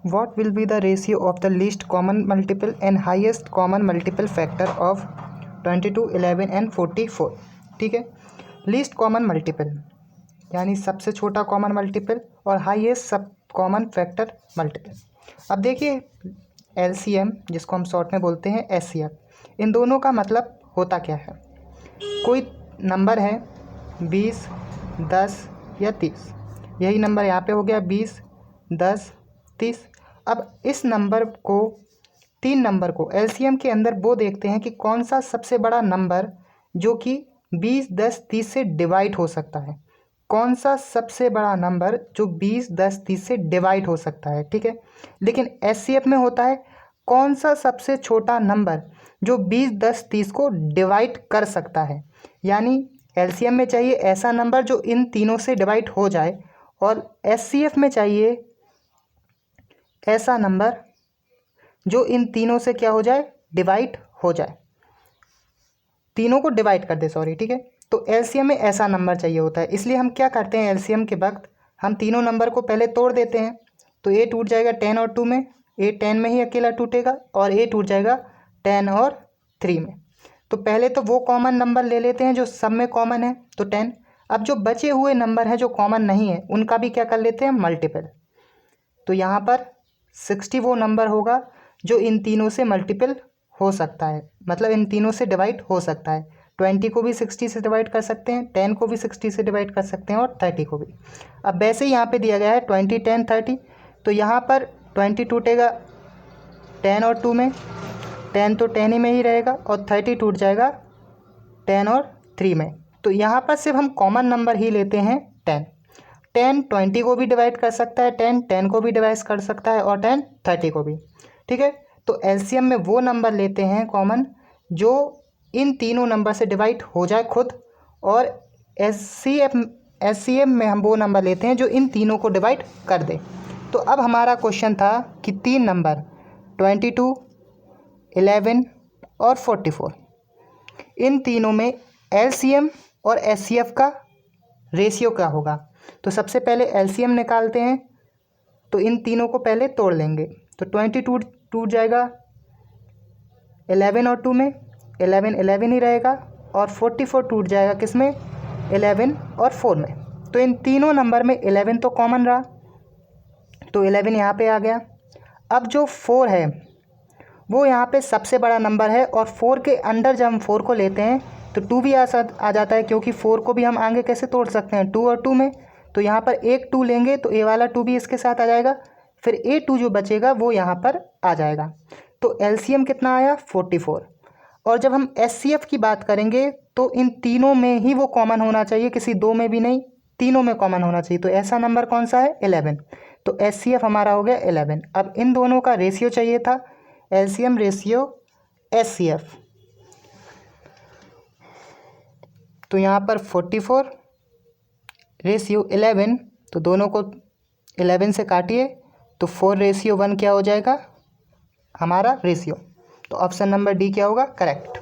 What will be the ratio of the least common multiple and highest common multiple factor of 22, 11 and 44? ठीक है, least common multiple यानी सबसे छोटा common multiple और highest सब common factor multiple. अब देखिए एलसीएम जिसको हम शॉर्ट में बोलते हैं एचसीएफ, इन दोनों का मतलब होता क्या है। कोई नंबर है 20, 10 या 30, यही नंबर यहाँ पे हो गया 20, 10, 30। अब इस नंबर को, तीन नंबर को एलसीएम के अंदर वो देखते हैं कि कौन सा सबसे बड़ा नंबर जो कि 20, 10, 30 से डिवाइड हो सकता है, कौन सा सबसे बड़ा नंबर जो 20, 10, 30 से डिवाइड हो सकता है। ठीक है, लेकिन एचसीएफ में होता है कौन सा सबसे छोटा नंबर जो 20, 10, 30 को डिवाइड कर सकता है। यानी एलसीएम में चाहिए ऐसा नंबर जो इन तीनों से डिवाइड हो जाए और एचसीएफ में चाहिए ऐसा नंबर जो इन तीनों से क्या हो जाए, डिवाइड हो जाए, तीनों को डिवाइड कर दे, सॉरी। ठीक है, तो एलसीएम में ऐसा नंबर चाहिए होता है, इसलिए हम क्या करते हैं एलसीएम के वक्त हम तीनों नंबर को पहले तोड़ देते हैं। तो ए टूट जाएगा 10 और 2 में, ए 10 में ही अकेला टूटेगा, और ए टूट जाएगा 10 और 3 में। तो पहले तो वो कॉमन नंबर ले लेते हैं जो सब में कॉमन है, तो 10। अब जो बचे हुए नंबर हैं जो कॉमन नहीं है उनका भी क्या कर लेते हैं, मल्टीपल। तो यहाँ पर 60 वो नंबर होगा जो इन तीनों से मल्टीपल हो सकता है, मतलब इन तीनों से डिवाइड हो सकता है। 20 को भी 60 से डिवाइड कर सकते हैं, 10 को भी 60 से डिवाइड कर सकते हैं और 30 को भी। अब वैसे ही यहाँ पे दिया गया है 20, 10, 30, तो यहाँ पर 20 टूटेगा 10 और 2 में, 10 तो 10 ही में ही रहेगा, और 30 टूट जाएगा 10 और 3 में। तो यहाँ पर सिर्फ हम कॉमन नंबर ही लेते हैं 10। 10 20 को भी डिवाइड कर सकता है, 10 10 को भी डिवाइड कर सकता है, और 10 30 को भी। ठीक है, तो एलसीएम में वो नंबर लेते हैं कॉमन जो इन तीनों नंबर से डिवाइड हो जाए खुद, और एचसीएफ में हम वो नंबर लेते हैं जो इन तीनों को डिवाइड कर दे। तो अब हमारा क्वेश्चन था कि तीन नंबर 22, 11 और 44, इन तीनों में एलसीएम और एचसीएफ का रेशियो क्या होगा। तो सबसे पहले एलसीएम निकालते हैं, तो इन तीनों को पहले तोड़ लेंगे। तो 22 टूट जाएगा 11 और 2 में, 11 11 ही रहेगा, और 44 टूट जाएगा किस में, 11 और 4 में। तो इन तीनों नंबर में 11 तो कॉमन रहा, तो 11 यहाँ पे आ गया। अब जो 4 है वो यहाँ पे सबसे बड़ा नंबर है, और 4 के अंडर जब हम 4 को लेते हैं तो 2 भी आ जाता है, क्योंकि 4 को भी हम आगे कैसे तोड़ सकते हैं, 2 और 2 में। तो यहाँ पर एक 2 लेंगे तो ए वाला 2 भी इसके साथ आ जाएगा, फिर A2 जो बचेगा वो यहाँ पर आ जाएगा। तो एलसीएम कितना आया, 44। और जब हम एचसीएफ की बात करेंगे तो इन तीनों में ही वो कॉमन होना चाहिए, किसी दो में भी नहीं, तीनों में कॉमन होना चाहिए। तो ऐसा नंबर कौन सा है, 11। तो एचसीएफ हमारा हो गया 11। अब इन दोनों का रेशियो चाहिए था, एलसीएम रेशियो एचसीएफ। तो यहाँ पर 44 रेशियो 11, तो दोनों को 11 से काटिए तो 4:1 क्या हो जाएगा हमारा रेशियो। तो ऑप्शन नंबर डी क्या होगा, करेक्ट।